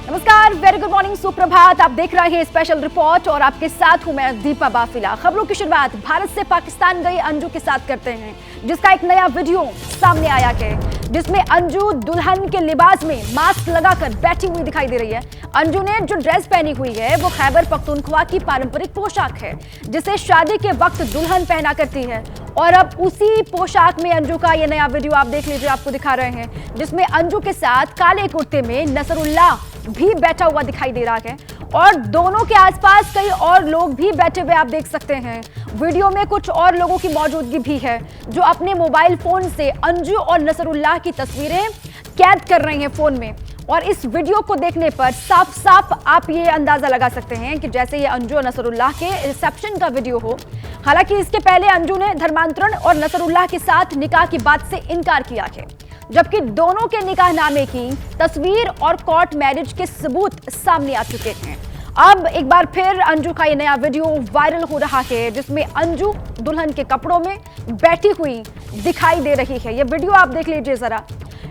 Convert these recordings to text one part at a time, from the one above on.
नमस्कार, very good morning, सुप्रभात। आप देख रहे हैं स्पेशल रिपोर्ट और आपके साथ हूं मैं दीपा बाफिला। खबरों की शुरुआत भारत से पाकिस्तान गई अंजू के साथ करते हैं, जिसका एक नया वीडियो सामने आया है, जिसमें अंजू दुल्हन के लिबास में मास्क लगाकर बैठी हुई दिखाई दे रही है। अंजू ने जो ड्रेस पहनी हुई है वो खैबर पख्तूनख्वा की पारंपरिक पोशाक है, जिसे शादी के वक्त दुल्हन पहना करती है। और अब उसी पोशाक में अंजू का ये नया वीडियो आप देख लीजिए, आपको दिखा रहे हैं, जिसमें अंजू के साथ काले कुर्ते में नसरुल्लाह भी बैठा हुआ दिखाई दे रहा है और दोनों के आसपास कई और लोग भी बैठे हुए आप देख सकते हैं। वीडियो में कुछ और लोगों की मौजूदगी भी है जो अपने मोबाइल फोन से अंजू और नसरुल्लाह की तस्वीरें कैद कर रहे हैं फोन में। और इस वीडियो को देखने पर साफ साफ आप ये अंदाजा लगा सकते हैं कि जैसे ये अंजू और नसरुल्लाह के रिसेप्शन का वीडियो हो। हालांकि इसके पहले अंजू ने धर्मांतरण और नसरुल्लाह के साथ निकाह की बात से इनकार किया है, जबकि दोनों के निकाहनामे की तस्वीर और कोर्ट मैरिज के सबूत सामने आ चुके हैं। अब एक बार फिर अंजू का ये नया वीडियो वायरल हो रहा है, जिसमें अंजू दुल्हन के कपड़ों में बैठी हुई दिखाई दे रही है। ये वीडियो आप देख लीजिए जरा।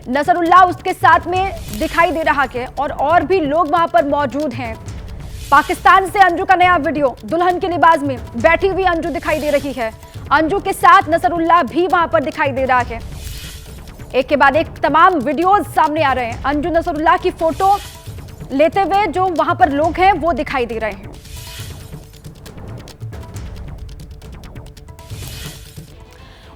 नसरुल्लाह उसके साथ में दिखाई दे रहा है और भी लोग वहां पर मौजूद हैं। पाकिस्तान से अंजू का नया वीडियो, दुल्हन के लिबास में बैठी हुई अंजू दिखाई दे रही है। अंजू के साथ नसरुल्लाह भी वहां पर दिखाई दे रहा है। एक के बाद एक तमाम वीडियोस सामने आ रहे हैं। अंजू नसरुल्लाह की फोटो लेते हुए जो वहां पर लोग हैं वो दिखाई दे रहे हैं।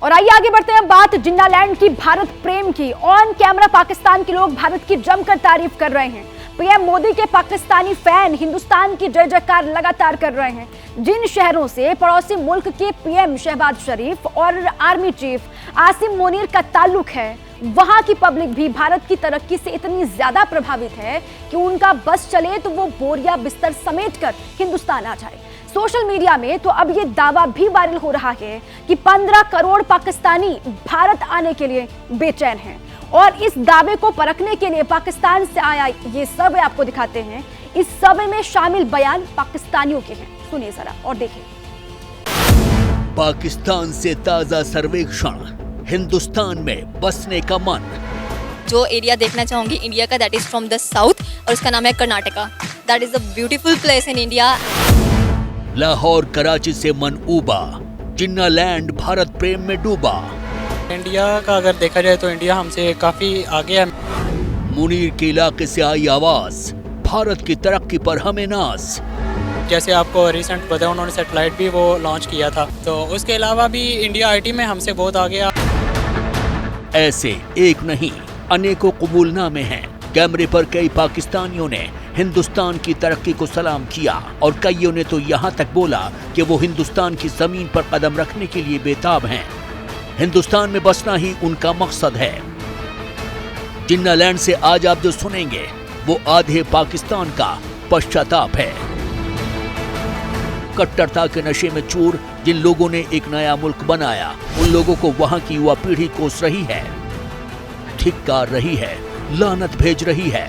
और आइए आगे बढ़ते हैं, बात जिन्नालैंड की भारत प्रेम की। ऑन कैमरा पाकिस्तान के लोग भारत की जमकर तारीफ कर रहे हैं। पीएम मोदी के पाकिस्तानी फैन हिंदुस्तान की जय जयकार लगातार कर रहे हैं। जिन शहरों से पड़ोसी मुल्क के पीएम शहबाज शरीफ और आर्मी चीफ आसिम मुनीर का ताल्लुक है, वहां की पब्लिक भी भारत की तरक्की से इतनी ज्यादा प्रभावित है कि उनका बस चले तो वो बोरिया बिस्तर समेटकर हिंदुस्तान आ जाए। सोशल मीडिया में तो अब ये दावा भी वायरल हो रहा है कि 15 करोड़ पाकिस्तानी भारत आने के लिए बेचैन हैं। और इस दावे को परखने के लिए पाकिस्तान से आया ये सर्वे आपको दिखाते हैं। इस सर्वे में शामिल बयान पाकिस्तानियों के हैं, सुनिए जरा और देखिए। पाकिस्तान से ताजा सर्वेक्षण, हिंदुस्तान में बसने का मन। जो एरिया देखना चाहूंगी इंडिया का, that is from the south और उसका नाम है Karnataka. That is a beautiful place in India. Lahore Karachi से मन उबा, जिन्नालैंड भारत प्रेम में डूबा। इंडिया का अगर देखा जाए तो इंडिया हमसे काफी आगे है। मुनीर के इलाके से आई आवाज, भारत की तरक्की पर हमें नाज। जैसे आपको रिसेंट पता है उन्होंने सैटेलाइट भी वो लॉन्च किया था, तो उसके अलावा भी इंडिया आईटी में हमसे बहुत आगे है। ऐसे एक नहीं अनेकों कबूलनामे हैं। कैमरे पर कई पाकिस्तानियों ने हिंदुस्तान की तरक्की को सलाम किया और कईयों ने तो यहाँ तक बोला कि वो हिंदुस्तान की जमीन पर कदम रखने के लिए बेताब हैं। हिंदुस्तान में बसना ही उनका मकसद है। जिन्नालैंड से आज आप जो सुनेंगे वो आधे पाकिस्तान का पश्चाताप है। कट्टरता के नशे में चूर जिन लोगों ने एक नया मुल्क बनाया, उन लोगों को वहां की युवा पीढ़ी कोस रही है, धिक्कार रही है, लानत भेज रही है।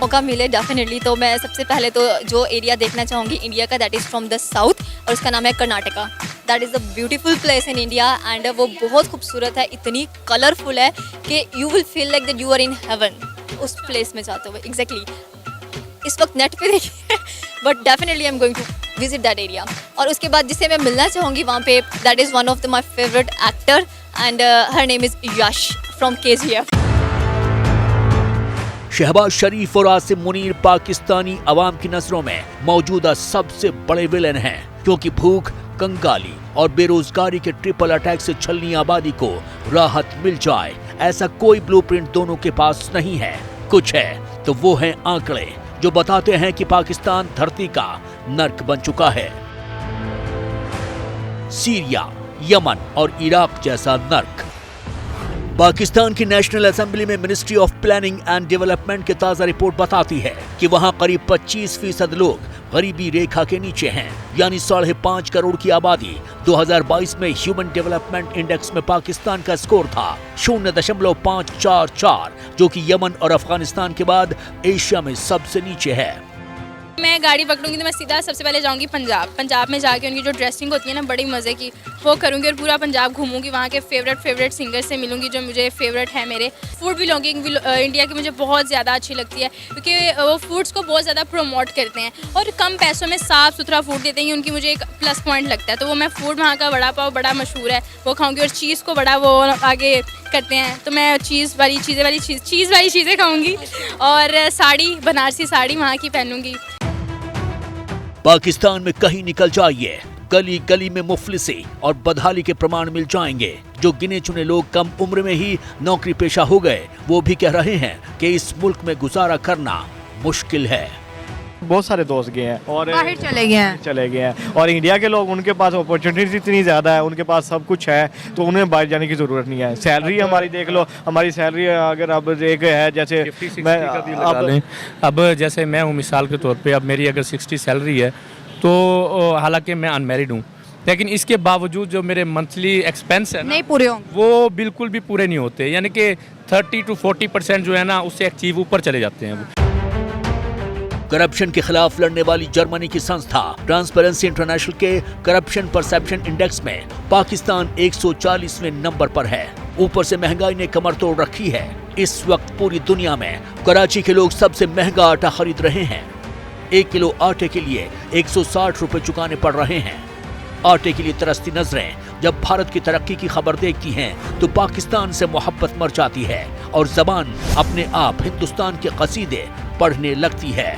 मौका मिले डेफिनेटली तो मैं सबसे पहले तो जो एरिया देखना चाहूंगी इंडिया का, that is from the south और उसका नाम है Karnataka. That is a beautiful place in India and वो बहुत खूबसूरत है, इतनी कलरफुल है कि you will feel like that you are in heaven उस प्लेस में जाते हुए। एग्जैक्टली इस वक्त नेट पे देखिए, but definitely I am going to visit that area. और उसके बाद जिसे मैं मिलना चाहूँगी वहाँ पे, that is one of my favourite actor and her name is Yash from KGF। Shahbaz Sharif और आसिम मुनीर पाकिस्तानी अवाम की नजरों में मौजूदा सबसे बड़े विलेन हैं, क्योंकि भूख, कंगाली और बेरोजगारी के ट्रिपल अटैक से छलनी आबादी को राहत मिल जाए, ऐसा कोई ब्लूप्रिंट दोनों के पास नहीं है। कुछ है तो वो हैं आंकड़े जो बताते हैं कि पाकिस्तान धरती का नर्क बन चुका है। सीरिया, यमन और इराक जैसा नर्क। पाकिस्तान की नेशनल असेंबली में ministry of planning and development की ताजा रिपोर्ट बताती है कि वहां करीब 25% लोग गरीबी रेखा के नीचे हैं, यानी 5.5 करोड़ की आबादी। 2022 में ह्यूमन डेवलपमेंट इंडेक्स में पाकिस्तान का स्कोर था 0.544, जो कि यमन और अफगानिस्तान के बाद एशिया में सबसे नीचे है। मैं गाड़ी पकड़ूंगी तो मैं सीधा सबसे पहले जाऊंगी पंजाब में जाके उनकी जो ड्रेसिंग होती है ना बड़ी मज़े की वो करूंगी और पूरा पंजाब घूमूंगी, वहाँ के फेवरेट सिंगर से मिलूंगी जो मुझे फेवरेट है मेरे। फूड ब्लॉगिंग इंडिया की मुझे बहुत ज़्यादा अच्छी लगती है क्योंकि वो फूड्स को बहुत ज़्यादा प्रमोट करते हैं और कम पैसों में साफ़ सुथरा फूड देते हैं, उनकी मुझे एक प्लस पॉइंट लगता है। तो वो मैं फूड वहाँ का वड़ा पाव बड़ा मशहूर है वो खाऊँगी और चीज़ को बड़ा वो आगे करते हैं, तो मैं चीज़ वाली चीज़ें खाऊँगी और साड़ी, बनारसी साड़ी वहाँ की पहनूँगी। पाकिस्तान में कहीं निकल जाइए, गली गली में मुफलिसी और बदहाली के प्रमाण मिल जाएंगे। जो गिने चुने लोग कम उम्र में ही नौकरी पेशा हो गए वो भी कह रहे हैं कि इस मुल्क में गुजारा करना मुश्किल है। बहुत सारे दोस्त गए हैं और बाहर चले गए हैं और इंडिया के लोग, उनके पास अपॉर्चुनिटी इतनी ज़्यादा है, उनके पास सब कुछ है, तो उन्हें बाहर जाने की ज़रूरत नहीं है। सैलरी हमारी देख लो, हमारी सैलरी अगर अब एक है जैसे अब जैसे मैं हूँ मिसाल के तौर पे, अब मेरी अगर 60 सैलरी है तो हालांकि मैं अनमैरिड हूँ, लेकिन इसके बावजूद जो मेरे मंथली एक्सपेंस है नहीं पूरे होंगे, वो बिल्कुल भी पूरे नहीं होते, यानी कि 30 to 40% जो है ना उससे अचीव ऊपर चले जाते हैं। वो करप्शन के खिलाफ लड़ने वाली जर्मनी की संस्था ट्रांसपेरेंसी इंटरनेशनल के करप्शन परसेप्शन इंडेक्स में पाकिस्तान 140वें नंबर पर है। ऊपर से महंगाई ने कमर तोड़ रखी है। इस वक्त पूरी दुनिया में कराची के लोग सबसे महंगा आटा खरीद रहे हैं। 1 किलो आटे के लिए 160 रुपए चुकाने पड़ रहे हैं। आटे के लिए तरसती नजरें जब भारत की तरक्की की खबर देखती हैं तो पाकिस्तान से मोहब्बत मर जाती है और जबान अपने आप हिंदुस्तान के कसीदे पढ़ने लगती है।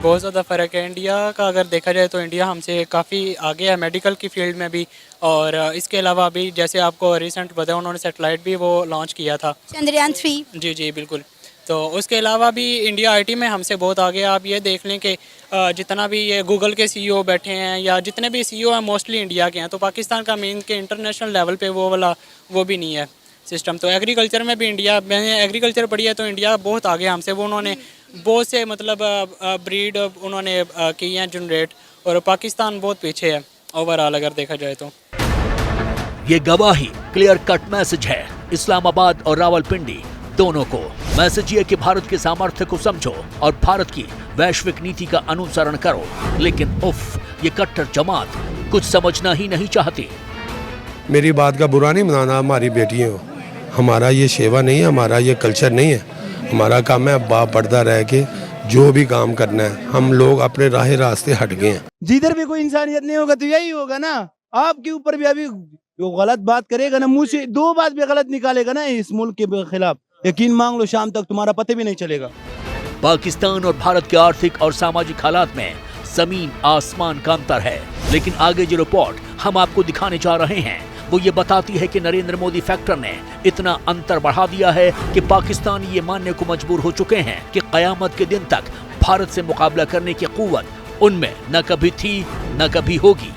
बहुत ज़्यादा फ़र्क है। इंडिया का अगर देखा जाए तो इंडिया हमसे काफ़ी आगे है मेडिकल की फील्ड में भी, और इसके अलावा अभी जैसे आपको रिसेंट बताया उन्होंने सैटेलाइट भी वो लॉन्च किया था, चंद्रयान 3। जी बिल्कुल। तो उसके अलावा भी इंडिया आईटी में हमसे बहुत आगे है। आप ये देख लें कि जितना भी ये गूगल के सीईओ बैठे हैं या जितने भी सीईओ हैं मोस्टली इंडिया के हैं, तो पाकिस्तान का मेन के इंटरनेशनल लेवल पे वो भी नहीं है सिस्टम। तो एग्रीकल्चर में भी इंडिया, मैंने एग्रीकल्चर पढ़ी है तो इंडिया बहुत आगे हमसे। वो उन्होंने बहुत से मतलब ब्रीड उन्होंने की हैं जनरेट, और पाकिस्तान बहुत पीछे है ओवरऑल अगर देखा जाए तो। ये गवाही क्लियर कट मैसेज है इस्लामाबाद और रावलपिंडी दोनों को। मैसेज ये कि भारत के सामर्थ्य को समझो और भारत की वैश्विक नीति का अनुसरण करो, लेकिन ये कट्टर जमात कुछ समझना ही नहीं चाहती। मेरी बात का बुरा नहीं मनाना, हमारी बेटियां हो, हमारा ये सेवा नहीं है, हमारा ये कल्चर नहीं है। हमारा काम है बाप पर्दा रह के जो भी काम करना है। हम लोग अपने रास्ते हट गए हैं। जिधर भी कोई इंसानियत नहीं होगा तो यही होगा ना। आपके ऊपर भी अभी जो गलत बात करेगा ना, मुंह से 2 बात भी गलत निकालेगा ना इस मुल्क के खिलाफ, यकीन मांग लो शाम तक तुम्हारा पता भी नहीं चलेगा। पाकिस्तान और भारत के आर्थिक और सामाजिक हालात में जमीन आसमान का अंतर है, लेकिन आगे जो रिपोर्ट हम आपको दिखाने जा रहे हैं वो ये बताती है कि नरेंद्र मोदी फैक्टर ने इतना अंतर बढ़ा दिया है कि पाकिस्तानी ये मानने को मजबूर हो चुके हैं कि कयामत के दिन तक भारत से मुकाबला करने की कुव्वत उनमें न कभी थी न कभी होगी।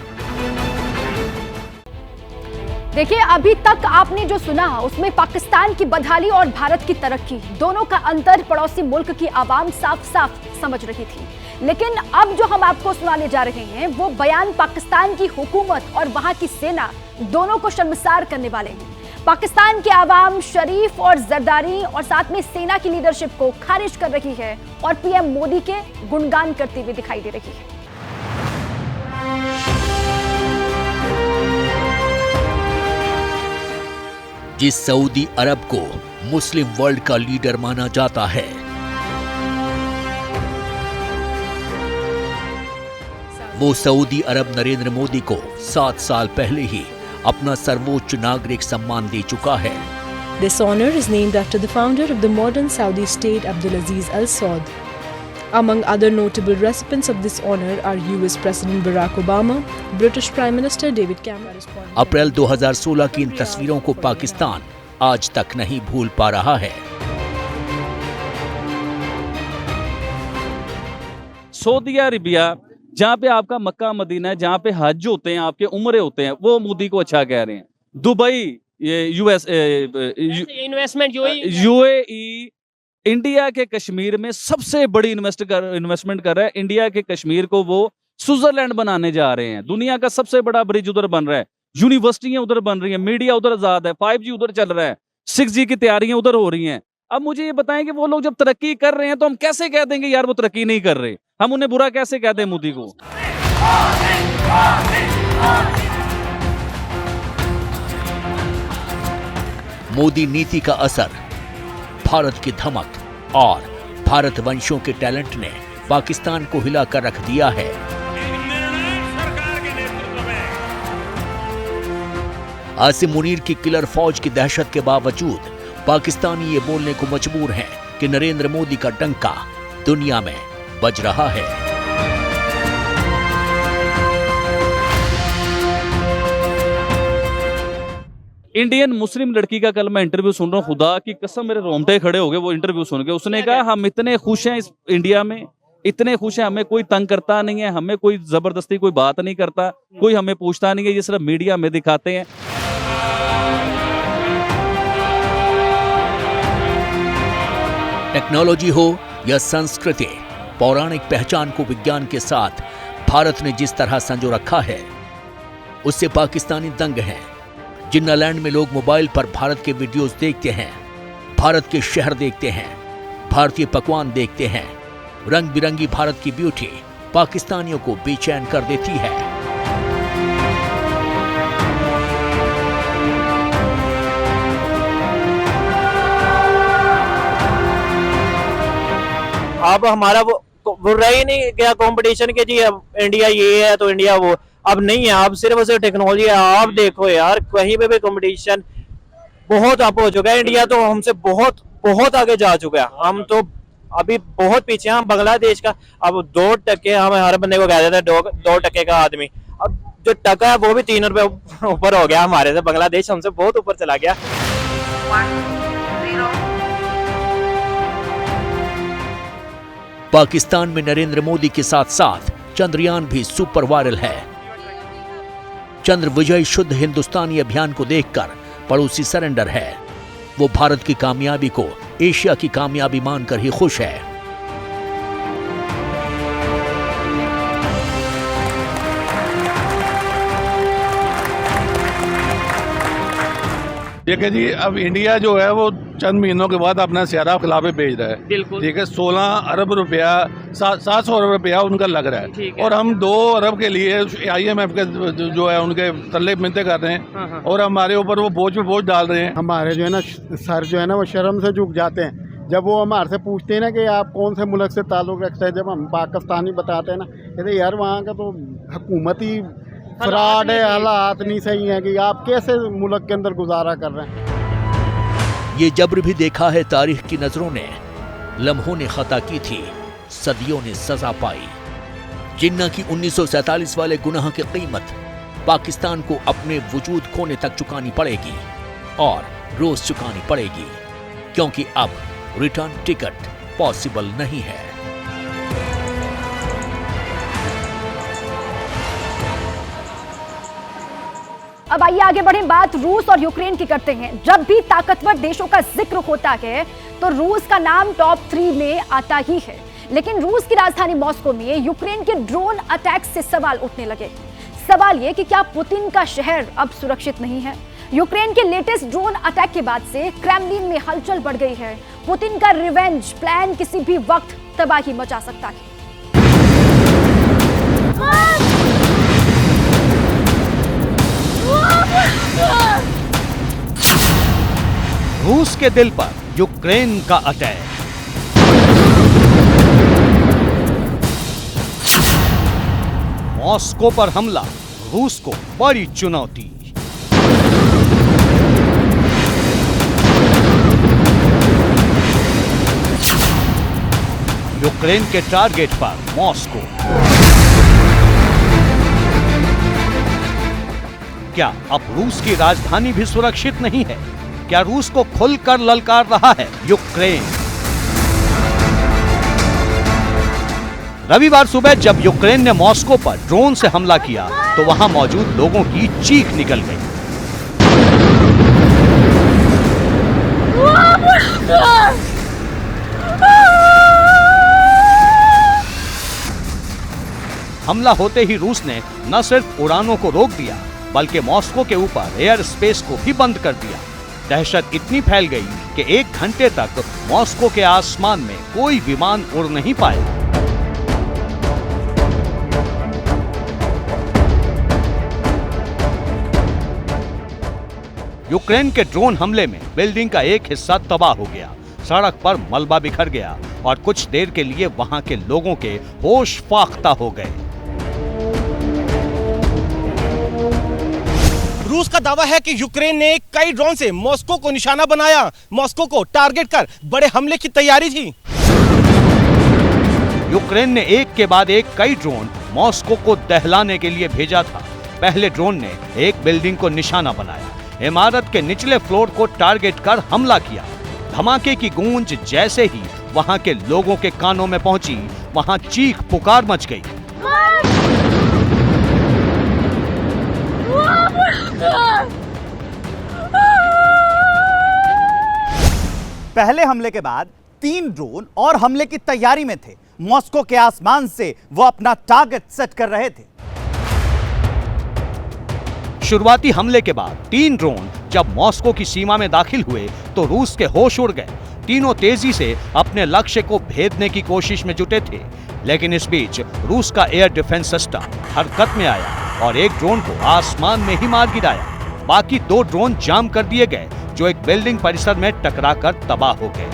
देखिए, अभी तक आपने जो सुना उसमें पाकिस्तान की बदहाली और भारत की तरक्की दोनों का अंतर पड़ोसी मुल्क की आवाम साफ साफ समझ रही थी। लेकिन अब जो हम आपको सुनाने जा रहे हैं वो बयान पाकिस्तान की हुकूमत और वहां की सेना दोनों को शर्मसार करने वाले हैं। पाकिस्तान की आवाम शरीफ और जरदारी और साथ में सेना की लीडरशिप को खारिज कर रही है और पीएम मोदी के गुणगान करती हुई दिखाई दे रही है। जिस सऊदी अरब को मुस्लिम वर्ल्ड का लीडर माना जाता है, वो सऊदी अरब नरेंद्र मोदी को 7 साल पहले ही अपना सर्वोच्च नागरिक सम्मान दे चुका है। This honor is named after the founder of the modern Saudi state, Abdulaziz Al Saud. Among other notable recipients of this honor are US President Barack Obama, British Prime Minister David Cameron. अप्रैल 2016 की इन तस्वीरों को पाकिस्तान आज तक नहीं भूल पा रहा है। सऊदी अरबिया, जहाँ पे आपका मक्का मदीना है, जहाँ पे हज होते हैं, आपके उम्रे होते हैं, वो मोदी को अच्छा कह रहे हैं। Dubai, US, investment, UAE India के कश्मीर में सबसे बड़ी इन्वेस्टमेंट कर रहा है। इंडिया के कश्मीर को वो स्विट्जरलैंड बनाने जा रहे हैं। दुनिया का सबसे बड़ा ब्रिज उधर बन रहा है, यूनिवर्सिटियां उधर बन रही हैं, मीडिया उधर आजाद है, 5G उधर चल रहा है, 6G की तैयारियां उधर हो रही हैं। अब मुझे ये बताएं कि वो लोग जब तरक्की कर रहे हैं तो हम कैसे कह देंगे यार वो तरक्की नहीं कर रहे, हम उन्हें बुरा कैसे कह दें मोदी को। मोदी नीति का असर, भारत की धमक और भारतवंशियों के टैलेंट ने पाकिस्तान को हिलाकर रख दिया है। आसिम मुनीर की किलर फौज की दहशत के बावजूद पाकिस्तानी ये बोलने को मजबूर हैं कि नरेंद्र मोदी का डंका दुनिया में बज रहा है। इंडियन मुस्लिम लड़की का कल मैं इंटरव्यू सुन रहा हूँ, खुदा की कसम मेरे रोंगटे खड़े हो गए वो इंटरव्यू सुन के। उसने कहा हम इतने खुश हैं इस इंडिया में, इतने खुश हैं, हमें कोई तंग करता नहीं है, हमें कोई जबरदस्ती कोई बात नहीं करता, कोई हमें पूछता नहीं है, ये सिर्फ मीडिया में दिखाते हैं। टेक्नोलॉजी हो या संस्कृति, पौराणिक पहचान को विज्ञान के साथ भारत ने जिस तरह संजो रखा है उससे पाकिस्तानी दंग हैं। जिन्नालैंड में लोग मोबाइल पर भारत के वीडियोस देखते हैं, भारत के शहर देखते हैं, भारतीय पकवान देखते हैं। रंग बिरंगी भारत की ब्यूटी पाकिस्तानियों को बेचैन कर देती है। अब हमारा वो रह ही नहीं गया कंपटीशन के जी अब इंडिया ये है तो इंडिया वो, अब नहीं है, अब सिर्फ सिर्फ टेक्नोलॉजी है। आप देखो यार कहीं पे भी कंपटीशन बहुत अप हो चुका है, इंडिया तो हमसे बहुत बहुत आगे जा चुका है, हम तो अभी बहुत पीछे हैं। हम बांग्लादेश का अब 2% हम हर बंदे को कह देते हैं 2% का आदमी, अब जो टका है वो भी 3 रुपए ऊपर हो गया हमारे से, बांग्लादेश हमसे बहुत ऊपर चला गया। पाकिस्तान में नरेंद्र मोदी के साथ साथ चंद्रयान भी सुपर वायरल है। चंद्र विजय शुद्ध हिंदुस्तानी अभियान को देखकर पड़ोसी सरेंडर है। वो भारत की कामयाबी को एशिया की कामयाबी मानकर ही खुश है। देखिए जी, अब इंडिया जो है वो चंद महीनों के बाद अपना सियारा खिलाफे भेज रहा है। ठीक है, 16 अरब रुपया 700 अरब रुपया उनका लग रहा है और हम 2 अरब के लिए IMF के जो है उनके तल्ले मिलते कर रहे हैं और हमारे ऊपर वो बोझ पे बोझ डाल रहे हैं। हमारे जो है ना सर जो है ना वो शर्म से झुक जाते हैं जब वो हमारे से पूछते हैं ना कि आप कौन से मुल्क से ताल्लुक़ रखते हैं। जब हम पाकिस्तानी बताते हैं ना, कहते यार वहाँ का तो हुकूमती फ्रॉड है, हालात नहीं सही है कि आप कैसे मुल्क के अंदर गुजारा कर रहे हैं। ये जब्र भी देखा है तारीख की नजरों ने, लम्हों ने खता की थी, सदियों ने सजा पाई। जिन्ना की 1947 वाले गुनाह की कीमत पाकिस्तान को अपने वजूद खोने तक चुकानी पड़ेगी और रोज चुकानी पड़ेगी, क्योंकि अब रिटर्न टिकट पॉसिबल नहीं है। अब आइए आगे बढ़ें, बात रूस और यूक्रेन की करते हैं। जब भी ताकतवर देशों का जिक्र होता है तो रूस का नाम टॉप 3 में आता ही है। लेकिन रूस की राजधानी मॉस्को में यूक्रेन के ड्रोन अटैक से सवाल उठने लगे। सवाल ये कि क्या पुतिन का शहर अब सुरक्षित नहीं है? यूक्रेन के लेटेस्ट ड्रोन अटैक के बाद से क्रेमलिन में हलचल बढ़ गई है। पुतिन का रिवेंज प्लान किसी भी वक्त तबाही मचा सकता है। रूस के दिल पर यूक्रेन का अटैक। मॉस्को पर हमला रूस को बड़ी चुनौती। यूक्रेन के टारगेट पर मॉस्को। क्या अब रूस की राजधानी भी सुरक्षित नहीं है? क्या रूस को खुलकर ललकार रहा है यूक्रेन? रविवार सुबह जब यूक्रेन ने मॉस्को पर ड्रोन से हमला किया तो वहां मौजूद लोगों की चीख निकल गई। हमला होते ही रूस ने न सिर्फ उड़ानों को रोक दिया बल्कि मॉस्को के ऊपर एयर स्पेस को भी बंद कर दिया। दहशत इतनी फैल गई कि 1 घंटे तक मॉस्को के आसमान में कोई विमान उड़ नहीं पाया। यूक्रेन के ड्रोन हमले में बिल्डिंग का एक हिस्सा तबाह हो गया, सड़क पर मलबा बिखर गया और कुछ देर के लिए वहां के लोगों के होश फाख्ता हो गए। रूस का दावा है कि यूक्रेन ने कई ड्रोन से मॉस्को को निशाना बनाया, मॉस्को को टारगेट कर बड़े हमले की तैयारी थी। यूक्रेन ने एक के बाद एक कई ड्रोन मॉस्को को दहलाने के लिए भेजा था। पहले ड्रोन ने एक बिल्डिंग को निशाना बनाया, इमारत के निचले फ्लोर को टारगेट कर हमला किया। धमाके की गूंज जैसे ही वहां के लोगों के कानों में पहुंची, वहां चीख पुकार मच गई। पहले हमले के बाद 3 ड्रोन और हमले की तैयारी में थे। मॉस्को के आसमान से वो अपना टारगेट सेट कर रहे थे। शुरुआती हमले के बाद 3 ड्रोन जब मॉस्को की सीमा में दाखिल हुए तो रूस के होश उड़ गए। तीनों तेजी से अपने लक्ष्य को भेदने की कोशिश में जुटे थे, लेकिन इस बीच रूस का एयर डिफेंस सिस्टम हरकत में आया और एक ड्रोन को आसमान में ही मार गिराया। बाकी 2 ड्रोन जाम कर दिए गए, जो एक बिल्डिंग परिसर में टकराकर तबाह हो गए।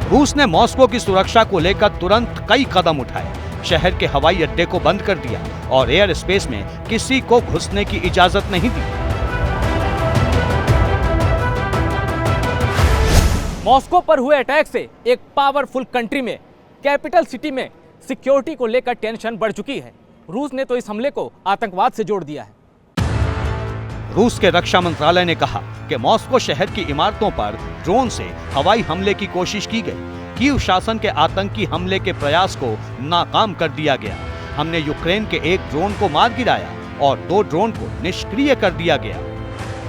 रूस ने मॉस्को की सुरक्षा को लेकर तुरंत कई कदम उठाए। शहर के हवाई अड्डे को बंद कर दिया और एयर स्पेस में किसी को घुसने की इजाजत नहीं दी। मॉस्को पर हुए अटैक से एक पावरफुल कंट्री में, कैपिटल सिटी में सिक्योरिटी को लेकर टेंशन बढ़ चुकी है। रूस ने तो इस हमले को आतंकवाद से जोड़ दिया है। रूस के रक्षा मंत्रालय ने कहा कि मॉस्को शहर की इमारतों पर ड्रोन से हवाई हमले की कोशिश की गई। कीव शासन के आतंकी हमले के प्रयास को नाकाम कर दिया गया। हमने यूक्रेन के एक ड्रोन को मार गिराया और 2 ड्रोन को निष्क्रिय कर दिया गया।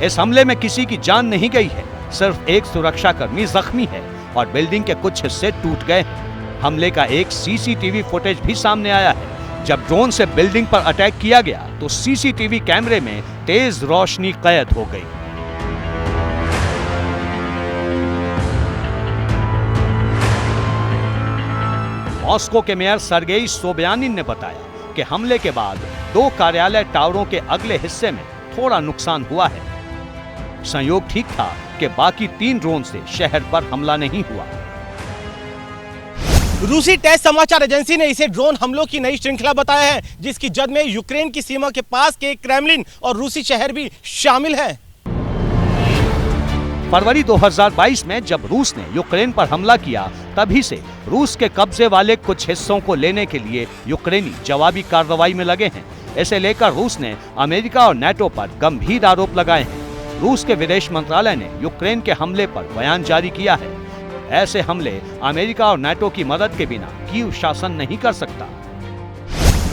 इस हमले में किसी की जान नहीं गई है, सिर्फ एक सुरक्षाकर्मी जख्मी है और बिल्डिंग के कुछ हिस्से टूट गए हैं। हमले का एक सीसीटीवी फुटेज भी सामने आया है। जब ड्रोन से बिल्डिंग पर अटैक किया गया तो सीसीटीवी कैमरे में तेज रोशनी कैद हो गई। मॉस्को के मेयर सर्गेई सोबियानिन ने बताया कि हमले के बाद 2 कार्यालय टावरों के अगले हिस्से में थोड़ा नुकसान हुआ है। संयोग ठीक था कि बाकी 3 ड्रोन से शहर पर हमला नहीं हुआ। रूसी टेस समाचार एजेंसी ने इसे ड्रोन हमलों की नई श्रृंखला बताया है, जिसकी जद में यूक्रेन की सीमा के पास के क्रेमलिन और रूसी शहर भी शामिल हैं। फरवरी 2022 में जब रूस ने यूक्रेन पर हमला किया, तभी से रूस के कब्जे वाले कुछ हिस्सों को लेने के लिए यूक्रेनी जवाबी कार्रवाई में लगे हैं। इसे लेकर रूस ने अमेरिका और नाटो पर गंभीर आरोप लगाए हैं। रूस के विदेश मंत्रालय ने यूक्रेन के हमले पर बयान जारी किया है। ऐसे हमले अमेरिका और नाटो की मदद के बिना कीव शासन नहीं कर सकता।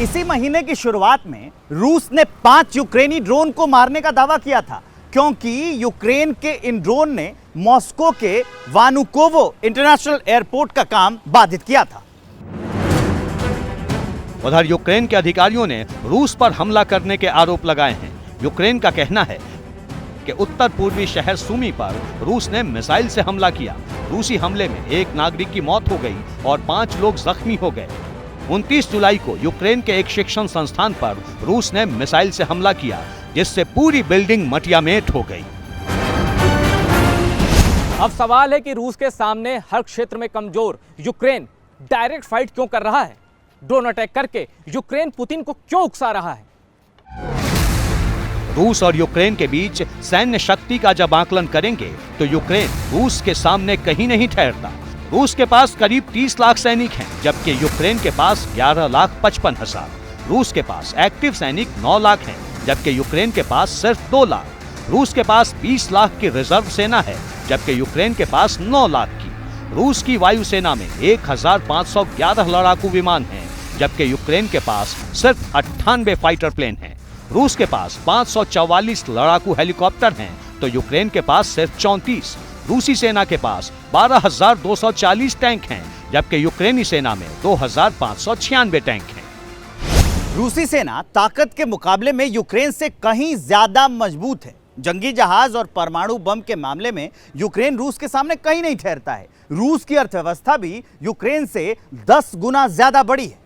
इसी महीने की शुरुआत में रूस ने 5 यूक्रेनी ड्रोन को मारने का दावा किया था, क्योंकि यूक्रेन के इन ड्रोन ने मॉस्को के वानुकोवो इंटरनेशनल एयरपोर्ट का काम बाधित किया था। उधर यूक्रेन के अधिकारियों ने रूस पर हमला करने के आरोप लगाए हैं। यूक्रेन का कहना है कि उत्तर पूर्वी शहर सुमी पर रूस ने मिसाइल से हमला किया। रूसी हमले में एक नागरिक की मौत हो गई और 5 लोग जख्मी हो गए। 29 जुलाई को यूक्रेन के एक शिक्षण संस्थान पर रूस ने मिसाइल से हमला किया, जिससे पूरी बिल्डिंग मटियामेट हो गई। अब सवाल है कि रूस के सामने हर क्षेत्र में कमजोर यूक्रेन डायरेक्ट फाइट क्यों कर रहा है? ड्रोन अटैक करके यूक्रेन पुतिन को क्यों उकसा रहा है? रूस और यूक्रेन के बीच सैन्य शक्ति का जब आकलन करेंगे तो यूक्रेन रूस के सामने कहीं नहीं ठहरता। रूस के पास करीब 30 लाख सैनिक हैं, जबकि यूक्रेन के पास 11,55,000। रूस के पास एक्टिव सैनिक 9 लाख हैं, जबकि यूक्रेन के पास सिर्फ 2 लाख। रूस के पास 20 लाख की रिजर्व सेना है, जबकि यूक्रेन के पास 9 लाख की। रूस की वायुसेना में 1,511 लड़ाकू विमान हैं, जबकि यूक्रेन के पास सिर्फ 98 फाइटर प्लेन हैं। रूस के पास 544 लड़ाकू हेलीकॉप्टर हैं, तो यूक्रेन के पास सिर्फ 34। रूसी सेना के पास 12,240 टैंक हैं, जबकि यूक्रेनी सेना में 2,596 टैंक हैं। रूसी सेना ताकत के मुकाबले में यूक्रेन से कहीं ज्यादा मजबूत है। जंगी जहाज और परमाणु बम के मामले में यूक्रेन रूस के सामने कहीं नहीं ठहरता है। रूस की अर्थव्यवस्था भी यूक्रेन से 10 गुना ज्यादा बड़ी है।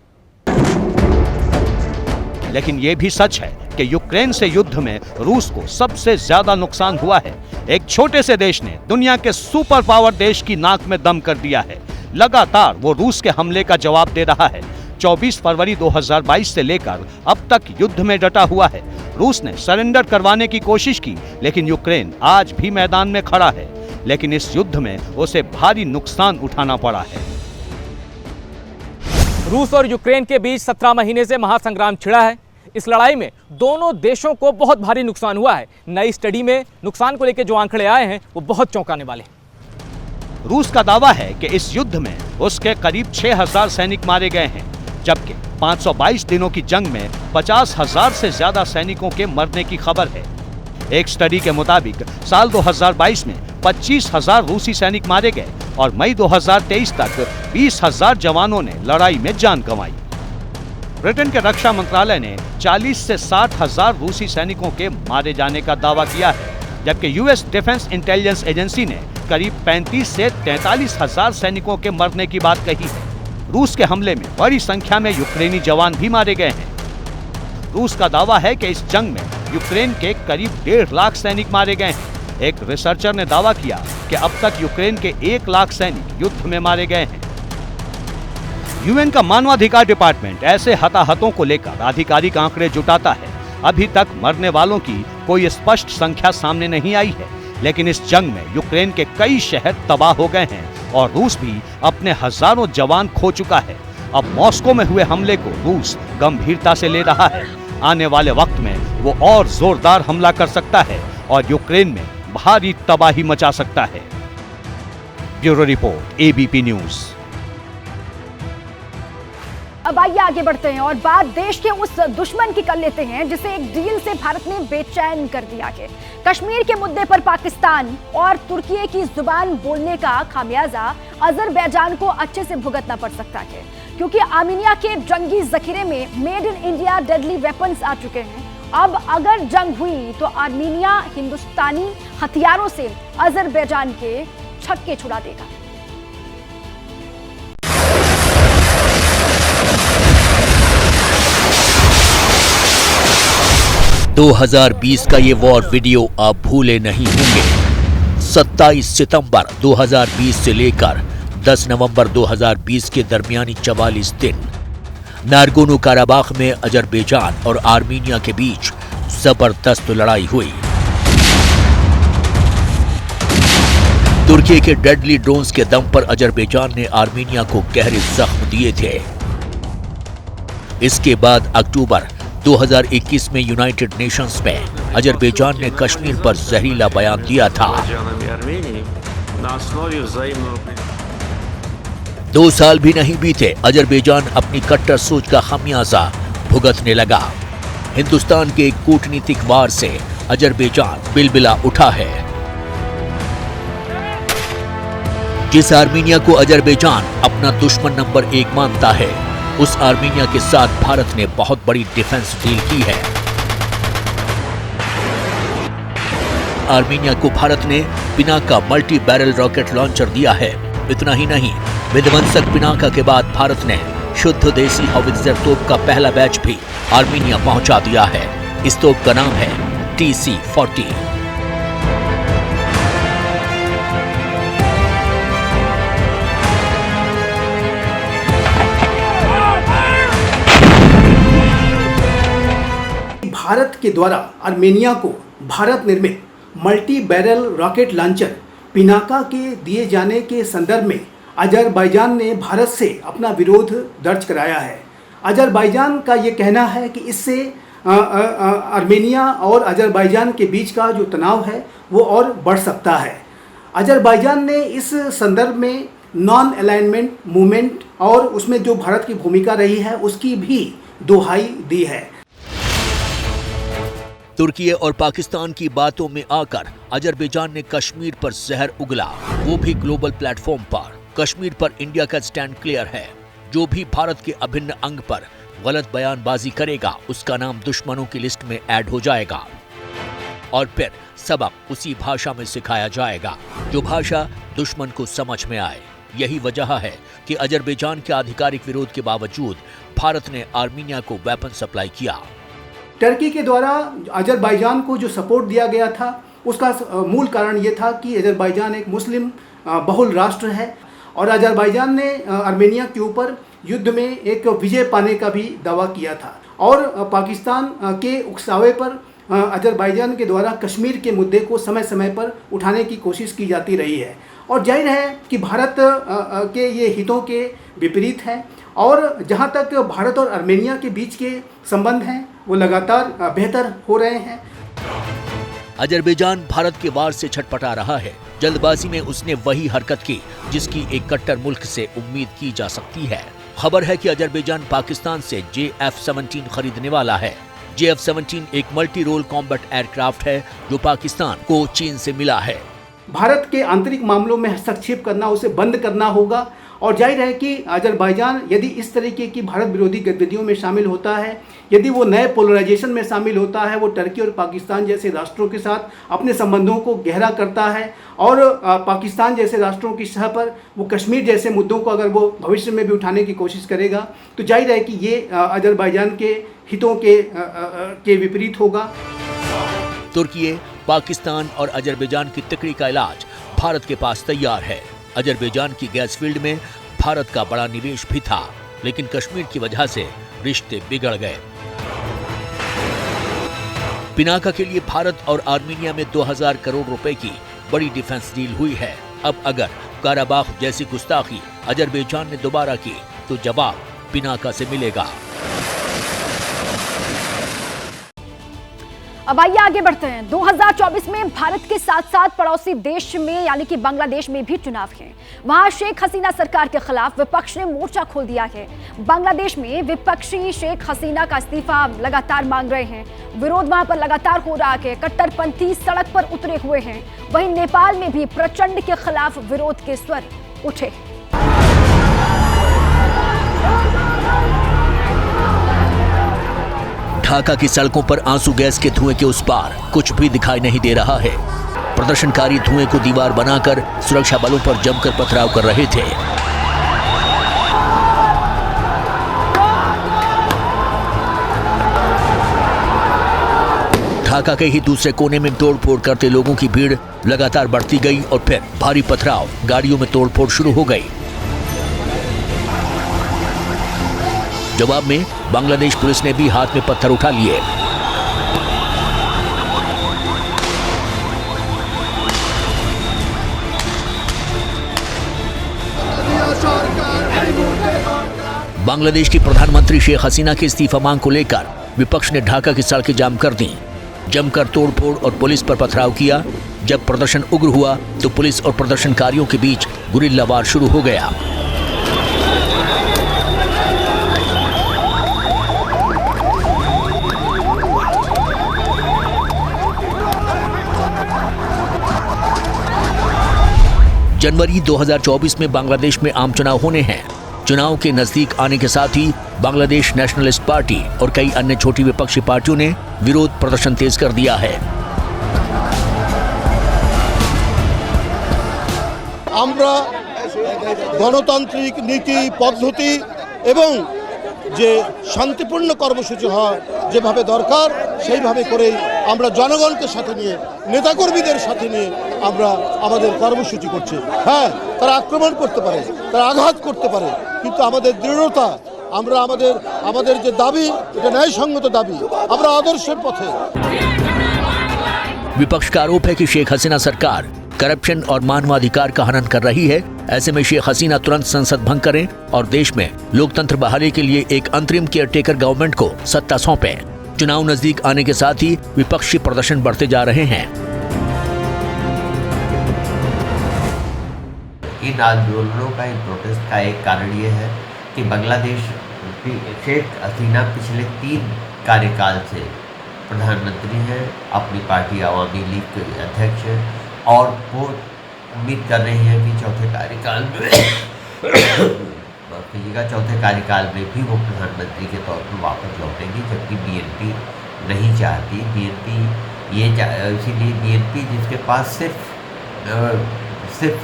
लेकिन यह भी सच है कि यूक्रेन से युद्ध में रूस को सबसे ज्यादा नुकसान हुआ है। एक छोटे से देश ने दुनिया के सुपर पावर देश की नाक में दम कर दिया है। लगातार वो रूस के हमले का जवाब दे रहा है। 24 फरवरी 2022 से लेकर अब तक युद्ध में डटा हुआ है। रूस ने सरेंडर करवाने की कोशिश की, लेकिन यूक्रेन आज भी मैदान में खड़ा है। लेकिन इस युद्ध में उसे भारी नुकसान उठाना पड़ा है। रूस और यूक्रेन के बीच 17 महीने से महासंग्राम छिड़ा है। इस लड़ाई में दोनों देशों को बहुत भारी नुकसान हुआ है। नई स्टडी में नुकसान को लेकर जो आंकड़े आए हैं वो बहुत चौंकाने वाले हैं। रूस का दावा है कि इस युद्ध में उसके करीब 6000 सैनिक मारे गए हैं, जबकि 522 दिनों की जंग में 50,000 से ज्यादा सैनिकों के मरने की खबर है। एक स्टडी के मुताबिक साल 2022 में 25,000 रूसी सैनिक मारे गए और मई 2023 तक 20,000 जवानों ने लड़ाई में जान गंवाई। ब्रिटेन के रक्षा मंत्रालय ने 40 से 60,000 रूसी सैनिकों के मारे जाने का दावा किया है, जबकि यूएस डिफेंस इंटेलिजेंस एजेंसी ने करीब 35 से 43,000 सैनिकों के मरने की बात कही है। रूस के हमले में बड़ी संख्या में यूक्रेनी जवान भी मारे गए हैं। रूस का दावा है कि इस जंग में यूक्रेन के करीब 1.5 लाख सैनिक मारे गए हैं। एक रिसर्चर ने दावा किया कि अब तक यूक्रेन के 1 लाख सैनिक युद्ध में मारे गए हैं। यूएन का मानवाधिकार डिपार्टमेंट ऐसे हताहतों को लेकर आधिकारिक आंकड़े जुटाता है। अभी तक मरने वालों की कोई स्पष्ट संख्या सामने नहीं आई है, लेकिन इस जंग में यूक्रेन के कई शहर तबाह हो गए हैं और रूस भी अपने हजारों जवान खो चुका है। अब मॉस्को में हुए हमले को रूस गंभीरता से ले रहा है। आने वाले वक्त में वो और जोरदार हमला कर सकता है और यूक्रेन में भारी तबाही मचा सकता है। Bureau report, ABP news. अब आइए आगे बढ़ते हैं और बात देश के उस दुश्मन की कर लेते हैं जिसे एक डील से भारत ने बेचैन कर दिया है। कश्मीर के मुद्दे पर पाकिस्तान और तुर्की की जुबान बोलने का खामियाजा अजरबैजान को अच्छे से भुगतना पड़ सकता है, क्योंकि आर्मीनिया के जंगी जखीरे में made in India deadly weapons आ चुके हैं। अब अगर जंग हुई तो आर्मीनिया हिंदुस्तानी हथियारों से अजरबैजान के छक्के छुड़ा देगा। 2020 का ये वॉर वीडियो आप भूले नहीं होंगे। 27 सितंबर 2020 से लेकर 10 नवंबर 2020 के दरमियानी 44 दिन नारगोनो काराबाख में अजरबैजान और आर्मीनिया के बीच जबरदस्त लड़ाई हुई। तुर्की के डेडली ड्रोन्स के दम पर अजरबैजान ने आर्मीनिया को गहरे जख्म दिए थे। इसके बाद अक्टूबर 2021 में यूनाइटेड नेशंस में अजरबैजान ने कश्मीर पर जहरीला बयान दिया था। 2 साल भी नहीं बीते, अजरबैजान अपनी कट्टर सोच का खामियाजा भुगतने लगा। हिंदुस्तान के एक कूटनीतिक वार से अजरबैजान बिलबिला उठा है। जिस आर्मीनिया को अजरबैजान अपना दुश्मन नंबर 1 मानता है, उस आर्मीनिया के साथ भारत ने बहुत बड़ी डिफेंस डील की है। आर्मीनिया को भारत ने Pinaka multi barrel rocket launcher दिया है। इतना ही नहीं, विध्वंसक पिनाका के बाद भारत ने शुद्ध देसी हावित्जर तोप का पहला बैच भी आर्मीनिया पहुंचा दिया है। इस तोप का नाम है TC-40। भारत के द्वारा आर्मेनिया को भारत निर्मित multi barrel rocket launcher Pinaka के दिए जाने के संदर्भ में अजरबैजान ने भारत से अपना विरोध दर्ज कराया है। अजरबैजान का ये कहना है कि इससे आर्मेनिया और अजरबैजान के बीच का जो तनाव है वो और बढ़ सकता है। अजरबैजान ने इस संदर्भ में नॉन अलाइनमेंट मूवमेंट और उसमें जो भारत की भूमिका रही है उसकी भी दुहाई दी है। तुर्की और पाकिस्तान की बातों में आकर अजरबैजान ने कश्मीर पर जहर उगला, वो भी ग्लोबल प्लेटफॉर्म पर। कश्मीर पर इंडिया का स्टैंड क्लियर है। जो भी भारत के अभिन्न अंग पर गलत बयानबाजी करेगा, उसका नाम दुश्मनों की लिस्ट में ऐड हो जाएगा। और फिर सबक उसी भाषा में सिखाया जाएगा जो भाषा दुश्मन को समझ में आए। यही वजह है कि अजरबैजान के आधिकारिक विरोध के बावजूद भारत ने आर्मीनिया को वेपन सप्लाई किया। टर्की के द्वारा अजरबैजान को जो सपोर्ट दिया गया था उसका मूल कारण ये था कि अजरबैजान एक मुस्लिम बहुल राष्ट्र है और अजरबैजान ने आर्मेनिया के ऊपर युद्ध में एक विजय पाने का भी दावा किया था और पाकिस्तान के उकसावे पर अजरबैजान के द्वारा कश्मीर के मुद्दे को समय समय पर उठाने की कोशिश की जाती रही है और जाहिर है कि भारत के ये हितों के विपरीत है और जहाँ तक भारत और आर्मेनिया के बीच के संबंध हैं वो लगातार बेहतर हो रहे हैं। अजरबैजान भारत के वार से छटपटा रहा है। जल्दबाजी में उसने वही हरकत की जिसकी एक कट्टर मुल्क से उम्मीद की जा सकती है। खबर है कि अजरबैजान पाकिस्तान से JF-17 खरीदने वाला है। JF-17 एक मल्टी रोल कॉम्बैट एयरक्राफ्ट है जो पाकिस्तान को चीन से मिला है। भारत के आंतरिक मामलों में हस्तक्षेप करना, उसे बंद करना होगा और जाहिर है कि अजरबैजान यदि इस तरीके की भारत विरोधी गतिविधियों में शामिल होता है, यदि वो नए पोलराइजेशन में शामिल होता है, वो टर्की और पाकिस्तान जैसे राष्ट्रों के साथ अपने संबंधों को गहरा करता है और पाकिस्तान जैसे राष्ट्रों की सतह पर वो कश्मीर जैसे मुद्दों को अगर वो भविष्य में भी उठाने की कोशिश करेगा तो जाहिर है कि ये अजरबैजान के हितों के विपरीत होगा। तुर्की, पाकिस्तान और अजरबैजान की तिकड़ी का इलाज भारत के पास तैयार है। अजरबैजान की गैस फील्ड में भारत का बड़ा निवेश भी था, लेकिन कश्मीर की वजह से रिश्ते बिगड़ गए। पिनाका के लिए भारत और आर्मीनिया में 2000 करोड़ रुपए की बड़ी डिफेंस डील हुई है। अब अगर काराबाख जैसी गुस्ताखी अजरबैजान ने दोबारा की तो जवाब पिनाका से मिलेगा। अब आइए आगे बढ़ते हैं। 2024 में भारत के साथ साथ पड़ोसी देश में यानी कि बांग्लादेश में भी चुनाव हैं। वहां शेख हसीना सरकार के खिलाफ विपक्ष ने मोर्चा खोल दिया है। बांग्लादेश में विपक्षी शेख हसीना का इस्तीफा लगातार मांग रहे हैं। विरोध वहां पर लगातार हो रहा है। कट्टरपंथी सड़क पर उतरे हुए हैं। वहीं नेपाल में भी प्रचंड के खिलाफ विरोध के स्वर उठे। ढाका की सड़कों पर आंसू गैस के धुएं के उस पार कुछ भी दिखाई नहीं दे रहा है। प्रदर्शनकारी धुएं को दीवार बनाकर सुरक्षा बलों पर जमकर पथराव कर रहे थे। ढाका के ही दूसरे कोने में तोड़फोड़ करते लोगों की भीड़ लगातार बढ़ती गई और फिर भारी पथराव, गाड़ियों में तोड़फोड़ शुरू हो गई। जवाब में बांग्लादेश पुलिस ने भी हाथ में पत्थर उठा लिए। बांग्लादेश की प्रधानमंत्री शेख हसीना की इस्तीफा मांग को लेकर विपक्ष ने ढाका की सड़कें जाम कर दी। जमकर तोड़फोड़ और पुलिस पर पथराव किया। जब प्रदर्शन उग्र हुआ तो पुलिस और प्रदर्शनकारियों के बीच गुरिल्ला वार शुरू हो गया। जनवरी 2024 में बांग्लादेश में आम चुनाव होने हैं। चुनाव के नजदीक आने के साथ ही बांग्लादेश नेशनलिस्ट पार्टी और कई अन्य छोटी विपक्षी पार्टियों ने विरोध प्रदर्शन तेज कर दिया है। আমরা গণতান্ত্রিক নীতি পদ্ধতি এবং যে শান্তিপূর্ণ কর্মসূচি হয় যেভাবে দরকার সেইভাবে করেই আমরা জনগণকে সাথে নিয়ে নেতাকর্মীদের সাথে নিয়ে আমরা আমাদের কর্মসূচি করছি। হ্যাঁ, তারা আক্রমণ করতে পারে, তারা আঘাত করতে পারে, কিন্তু আমাদের দৃঢ়তা, আমরা আমাদের যে দাবি এটা ন্যায়সঙ্গত দাবি, আমরা আদর্শের পথে। विपक्ष का आरोप है कि शेख हसीना सरकार करप्शन और मानवाधिकार का हनन कर रही है। ऐसे में शेख हसीना तुरंत संसद भंग करें और देश में लोकतंत्र बहाली के लिए एक अंतरिम केयरटेकर गवर्नमेंट को सत्ता सौंपें। चुनाव नजदीक आने के साथ ही विपक्षी प्रदर्शन बढ़ते जा रहे हैं। इन आंदोलनों का, इन प्रोटेस्ट का एक कारण ये है कि बांग्लादेश शेख हसीना पिछले 3 कार्यकाल से प्रधानमंत्री हैं, अपनी पार्टी अवामी लीग के अध्यक्ष हैं और वो उम्मीद कर रहे हैं कि चौथे कार्यकाल में चौथे कार्यकाल में भी वो प्रधानमंत्री के तौर पर वापस लौटेंगी, जबकि बीएनपी नहीं चाहती। बीएनपी ये इसीलिए बीएनपी जिसके पास सिर्फ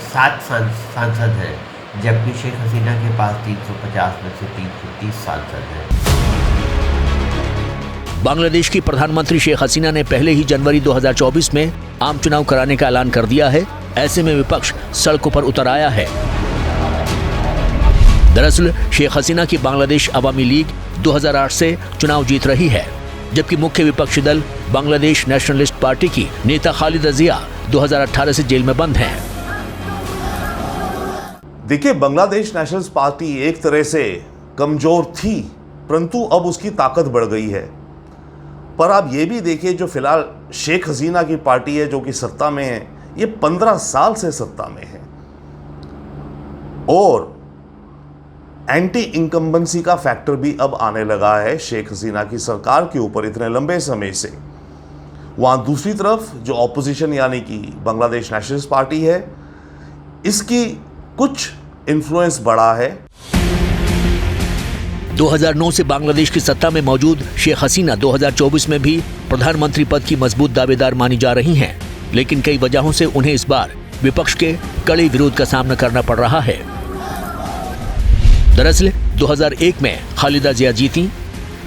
7 सांसद हैं, जबकि शेख हसीना के पास 350 में से 330 सांसद हैं। बांग्लादेश की प्रधानमंत्री शेख हसीना ने पहले ही जनवरी 2024 में आम चुनाव कराने का ऐलान कर दिया है। ऐसे में विपक्ष सड़कों पर उतर आया है। दरअसल शेख हसीना की बांग्लादेश अवामी लीग 2008 से चुनाव जीत रही है, जबकि मुख्य विपक्षी दल बांग्लादेश नेशनलिस्ट पार्टी की नेता खालिदा जिया 2018 से जेल में बंद हैं। देखिए, बांग्लादेश नेशनलिस्ट पार्टी एक तरह से कमजोर थी, परंतु अब उसकी ताकत बढ़ गई है। पर आप ये भी देखिए, जो फिलहाल शेख हसीना की पार्टी है जो कि सत्ता में है, ये 15 साल से सत्ता में है और एंटी इनकम्बेंसी का फैक्टर भी अब आने लगा है शेख हसीना की सरकार के ऊपर इतने लंबे समय से। वहाँ दूसरी तरफ जो ऑपोजिशन यानी कि बांग्लादेश नेशनलिस्ट पार्टी है, इसकी कुछ इन्फ्लुएंस बढ़ा है। 2009 से बांग्लादेश की सत्ता में मौजूद शेख हसीना 2024 में भी प्रधानमंत्री पद की मजबूत दावेदार मानी जा रही हैं, लेकिन कई वजहों से उन्हें इस बार विपक्ष के कड़े विरोध का सामना करना पड़ रहा है। दरअसल 2001 में खालिदा जिया जीती,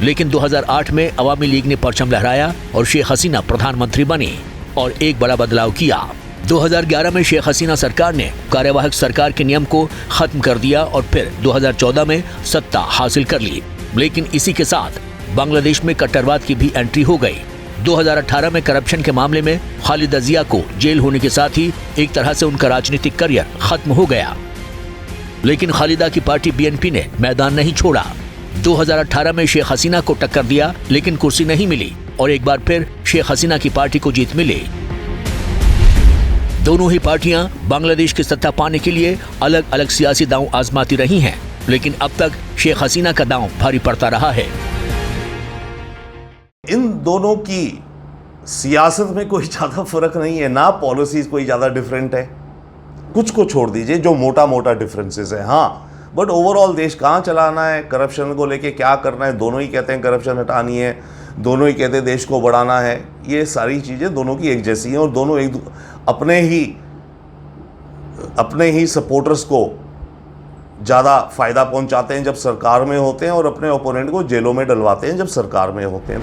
लेकिन 2008 में अवामी लीग ने परचम लहराया और शेख हसीना प्रधानमंत्री बनी और एक बड़ा बदलाव किया। 2011 में शेख हसीना सरकार ने कार्यवाहक सरकार के नियम को खत्म कर दिया और फिर 2014 में सत्ता हासिल कर ली, लेकिन इसी के साथ बांग्लादेश में कट्टरवाद की भी एंट्री हो गई। 2018 में करप्शन के मामले में खालिदा जिया को जेल होने के साथ ही एक तरह से उनका राजनीतिक करियर खत्म हो गया, लेकिन खालिदा की पार्टी बीएनपी ने मैदान नहीं छोड़ा। 2018 में शेख हसीना को टक्कर दिया, लेकिन कुर्सी नहीं मिली और एक बार फिर शेख हसीना की पार्टी को जीत मिली। दोनों ही पार्टियां बांग्लादेश की सत्ता पाने के लिए अलग अलग सियासी दांव आजमाती रही हैं, लेकिन अब तक शेख हसीना का दांव भारी पड़ता रहा है। इन दोनों की सियासत में कोई ज़्यादा फर्क नहीं है, ना पॉलिसीज कोई ज़्यादा डिफरेंट है, कुछ को छोड़ दीजिए जो मोटा मोटा डिफरेंसेस है। हाँ, बट ओवरऑल देश कहाँ चलाना है, करप्शन को लेके क्या करना है, दोनों ही कहते हैं करप्शन हटानी है, दोनों ही कहते हैं देश को बढ़ाना है। ये सारी चीज़ें दोनों की एक जैसी हैं और दोनों एक अपने ही सपोर्टर्स को ज़्यादा फ़ायदा पहुंचाते हैं जब सरकार में होते हैं और अपने ओपोनेंट को जेलों में डलवाते हैं जब सरकार में होते हैं।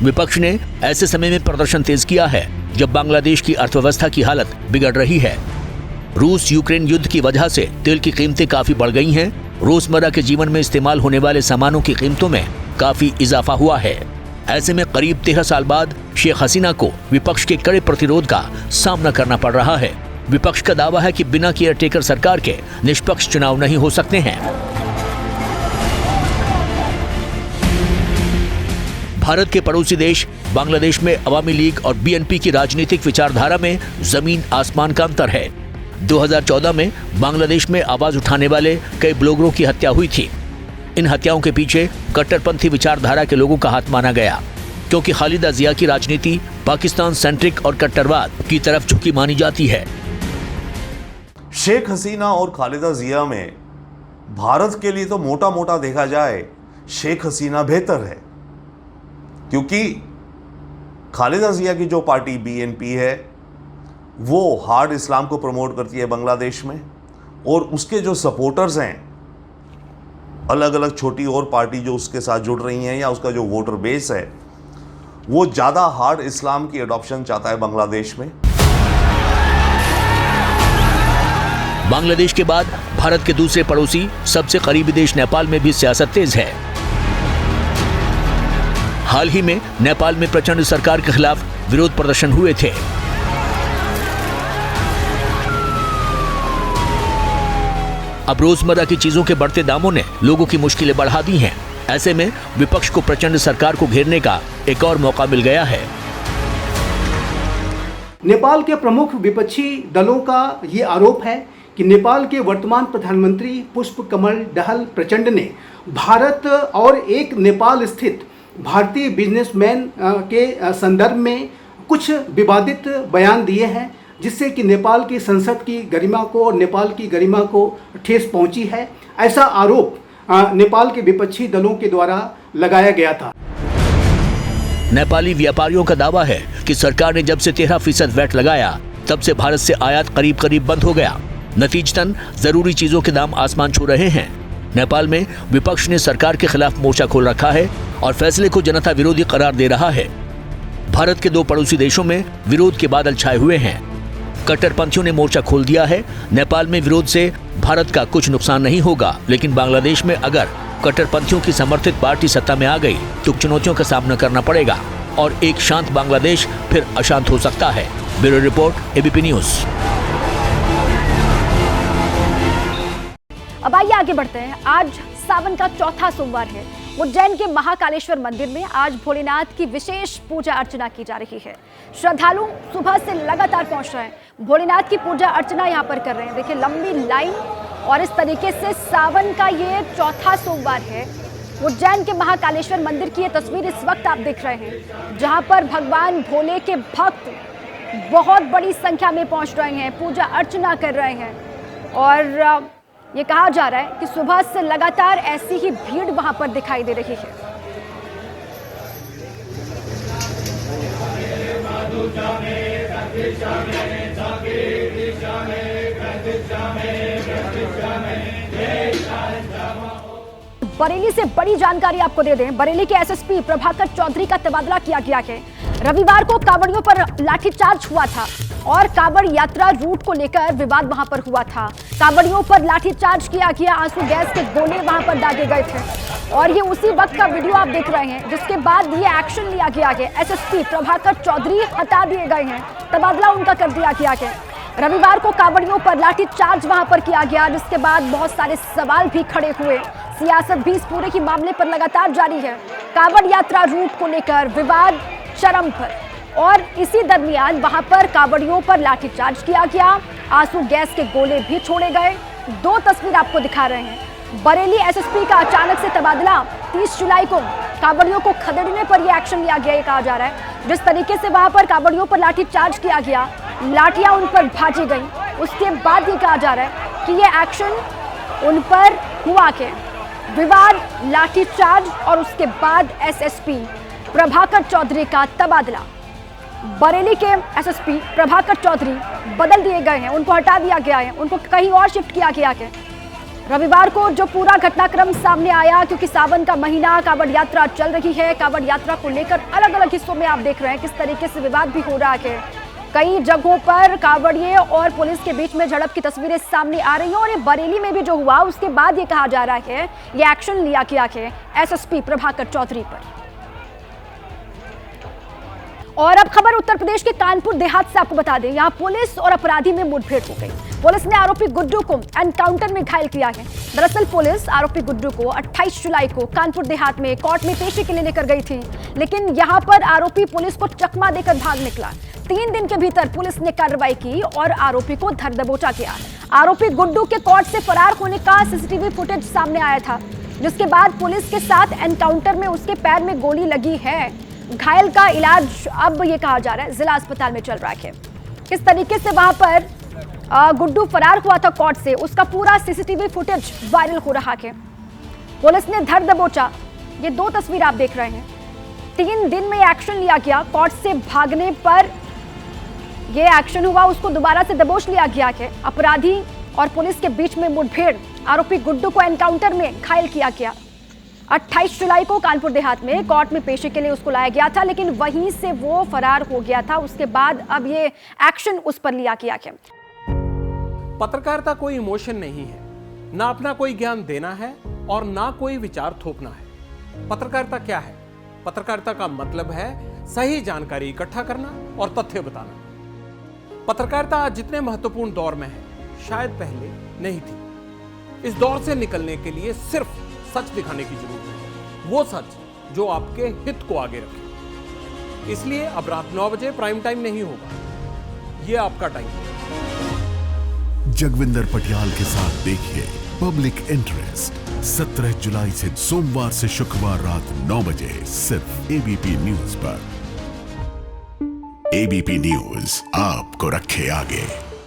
विपक्ष ने ऐसे समय में प्रदर्शन तेज किया है जब बांग्लादेश की अर्थव्यवस्था की हालत बिगड़ रही है। रूस यूक्रेन युद्ध की वजह से तेल की कीमतें काफी बढ़ गई हैं। रोजमर्रा के जीवन में इस्तेमाल होने वाले सामानों की कीमतों में काफी इजाफा हुआ है। ऐसे में करीब 13 साल बाद शेख हसीना को विपक्ष के कड़े प्रतिरोध का सामना करना पड़ रहा है। विपक्ष का दावा है कि बिना केयरटेकर सरकार के निष्पक्ष चुनाव नहीं हो सकते हैं। भारत के पड़ोसी देश बांग्लादेश में अवामी लीग और बीएनपी की राजनीतिक विचारधारा में जमीन आसमान का अंतर है। 2014 में बांग्लादेश में आवाज उठाने वाले कई ब्लॉगरों की हत्या हुई थी। इन हत्याओं के पीछे कट्टरपंथी विचारधारा के लोगों का हाथ माना गया, क्योंकि खालिदा जिया की राजनीति पाकिस्तान सेंट्रिक और कट्टरवाद की तरफ झुकी मानी जाती है। शेख हसीना और खालिदा जिया में भारत के लिए तो मोटा मोटा देखा जाए शेख हसीना बेहतर है, क्योंकि खालिदा जिया की जो पार्टी बीएनपी है वो हार्ड इस्लाम को प्रमोट करती है बांग्लादेश में, और उसके जो सपोर्टर्स हैं अलग अलग छोटी और पार्टी जो उसके साथ जुड़ रही हैं या उसका जो वोटर बेस है वो ज़्यादा हार्ड इस्लाम की अडॉप्शन चाहता है बांग्लादेश में। बांग्लादेश के बाद भारत के दूसरे पड़ोसी सबसे करीबी देश नेपाल में भी सियासत तेज है। हाल ही में नेपाल में प्रचंड सरकार के खिलाफ विरोध प्रदर्शन हुए थे। अब रोजमर्रा की चीजों के बढ़ते दामों ने लोगों की मुश्किलें बढ़ा दी हैं। ऐसे में विपक्ष को प्रचंड सरकार को घेरने का एक और मौका मिल गया है। नेपाल के प्रमुख विपक्षी दलों का ये आरोप है कि नेपाल के वर्तमान प्रधानमंत्री पुष्पकमल दहल प्रचंड ने भारत और एक नेपाल स्थित भारतीय बिजनेसमैन के संदर्भ में कुछ विवादित बयान दिए हैं, जिससे कि नेपाल की संसद की गरिमा को और नेपाल की गरिमा को ठेस पहुंची है। ऐसा आरोप नेपाल के विपक्षी दलों के द्वारा लगाया गया था। नेपाली व्यापारियों का दावा है कि सरकार ने जब से 13% वैट लगाया तब से भारत से आयात करीब करीब बंद हो गया। नतीजतन जरूरी चीजों के दाम आसमान छू रहे हैं। नेपाल में विपक्ष ने सरकार के खिलाफ मोर्चा खोल रखा है और फैसले को जनता विरोधी करार दे रहा है। भारत के 2 पड़ोसी देशों में विरोध के बादल छाए हुए हैं। कट्टरपंथियों ने मोर्चा खोल दिया है। नेपाल में विरोध से भारत का कुछ नुकसान नहीं होगा, लेकिन बांग्लादेश में अगर कट्टरपंथियों की समर्थित पार्टी सत्ता में आ गई तो चुनौतियों का सामना करना पड़ेगा और एक शांत बांग्लादेश फिर अशांत हो सकता है। Bureau report, ABP news. अब आइए आगे बढ़ते हैं। आज सावन का चौथा सोमवार है। उज्जैन के महाकालेश्वर मंदिर में आज भोलेनाथ की विशेष पूजा अर्चना की जा रही है। श्रद्धालु सुबह से लगातार पहुंच रहे हैं, भोलेनाथ की पूजा अर्चना यहां पर कर रहे हैं। देखिए लंबी लाइन, और इस तरीके से सावन का ये चौथा सोमवार है। उज्जैन के महाकालेश्वर मंदिर की ये तस्वीर इस वक्त आप देख रहे हैं, जहां पर भगवान भोले के भक्त बहुत बड़ी संख्या में पहुंच रहे हैं, पूजा अर्चना कर रहे हैं। और ये कहा जा रहा है कि सुबह से लगातार ऐसी ही भीड़ वहां पर दिखाई दे रही है। बरेली से बड़ी जानकारी आपको दे दें। बरेली के एसएसपी प्रभाकर चौधरी का तबादला किया गया है। रविवार को कांवड़ियों पर लाठीचार्ज हुआ था और कांवड़ यात्रा रूट को लेकर विवाद वहां पर हुआ था। कांवड़ियों पर लाठीचार्ज किया गया, आंसू गैस के गोले वहां पर दागे गए थे और ये उसी वक्त का वीडियो आप देख रहे हैं, जिसके बाद ये एक्शन लिया गया है। एसएसपी प्रभाकर चौधरी हटा दिए गए हैं, तबादला उनका कर दिया गया है। रविवार को कांवड़ियों पर लाठीचार्ज वहां पर किया गया, जिसके बाद बहुत सारे सवाल भी खड़े हुए। सियासत भी इस पूरे की मामले पर लगातार जारी है। कांवड़ यात्रा रूट को लेकर विवाद चरम पर और इसी दरमियान वहां पर कांवड़ियों पर लाठीचार्ज किया गया, आंसू गैस के गोले भी छोड़े गए। 2 तस्वीर आपको दिखा रहे हैं। बरेली एसएसपी का अचानक से तबादला, 30 जुलाई को कांवड़ियों को खदेड़ने पर यह एक्शन लिया गया, ये कहा जा रहा है। जिस तरीके से वहां पर कांवड़ियों पर लाठीचार्ज किया गया, लाठियां उन पर भाजी गई, उसके बाद ये कहा जा रहा है कि ये एक्शन उन पर हुआ के विवाद, लाठीचार्ज और उसके बाद एसएसपी प्रभाकर चौधरी का तबादला। बरेली के एसएसपी प्रभाकर चौधरी बदल दिए गए हैं, उनको हटा दिया गया है, उनको कहीं और शिफ्ट किया गया है। रविवार को जो पूरा घटनाक्रम सामने आया, क्योंकि सावन का महीना, कांवड़ यात्रा चल रही है, कांवड़ यात्रा को लेकर अलग अलग हिस्सों में आप देख रहे हैं किस तरीके से विवाद भी हो रहा है। कई जगहों पर कांवड़िए और पुलिस के बीच में झड़प की तस्वीरें सामने आ रही हैं और ये बरेली में भी जो हुआ उसके बाद ये कहा जा रहा है ये एक्शन लिया गया है एसएसपी प्रभाकर चौधरी पर। और अब खबर उत्तर प्रदेश के कानपुर देहात से आपको बता दें, यहां पुलिस और अपराधी में मुठभेड़ हो गई। पुलिस ने आरोपी गुड्डू को एनकाउंटर में घायल किया है। दरअसल पुलिस आरोपी गुड्डू को 28 जुलाई को कानपुर देहात में कोर्ट में पेशी के लिए लेकर गई थी, लेकिन यहां पर आरोपी पुलिस को चकमा देकर भाग निकला। 3 दिन के भीतर पुलिस ने कार्रवाई की और आरोपी को धर दबोचा किया। आरोपी गुड्डू के कोर्ट से फरार होने का सीसीटीवी फुटेज सामने आया था, जिसके बाद पुलिस के साथ एनकाउंटर में उसके पैर में गोली लगी है। घायल का इलाज अब ये कहा जा रहा है जिला अस्पताल में चल रहा है। किस तरीके से वहां पर गुड्डू फरार हुआ था कोर्ट से, उसका पूरा सीसीटीवी फुटेज वायरल हो रहा है। पुलिस ने धर दबोचा, ये 2 तस्वीर आप देख रहे हैं। 3 दिन में एक्शन लिया गया। कोर्ट से भागने पर यह एक्शन हुआ, उसको दोबारा से दबोच लिया गया है। अपराधी और पुलिस के बीच में मुठभेड़, आरोपी गुड्डू को एनकाउंटर में घायल किया गया। 28 जुलाई को कानपुर देहात में कोर्ट में पेशी के लिए उसको लाया गया था, लेकिन वहीं से वो फरार हो गया था। उसके बाद अब ये एक्शन उस पर लिया गया है। पत्रकारिता कोई इमोशन नहीं है, ना अपना कोई ज्ञान देना है और ना कोई विचार थोपना है। पत्रकारिता क्या है? पत्रकारिता का मतलब है सही जानकारी इकट्ठा करना और तथ्य बताना। पत्रकारिता आज जितने महत्वपूर्ण दौर में है, शायद पहले नहीं थी। इस दौर से निकलने के लिए सिर्फ सच दिखाने की जरूरत है, वो सच जो आपके हित को आगे रखे। इसलिए अब रात 9 बजे प्राइम टाइम नहीं होगा, ये आपका टाइम है। जगविंदर पटियाल के साथ देखिए पब्लिक इंटरेस्ट 17 जुलाई से सोमवार से शुक्रवार रात 9 बजे सिर्फ एबीपी न्यूज पर। एबीपी न्यूज आपको रखे आगे।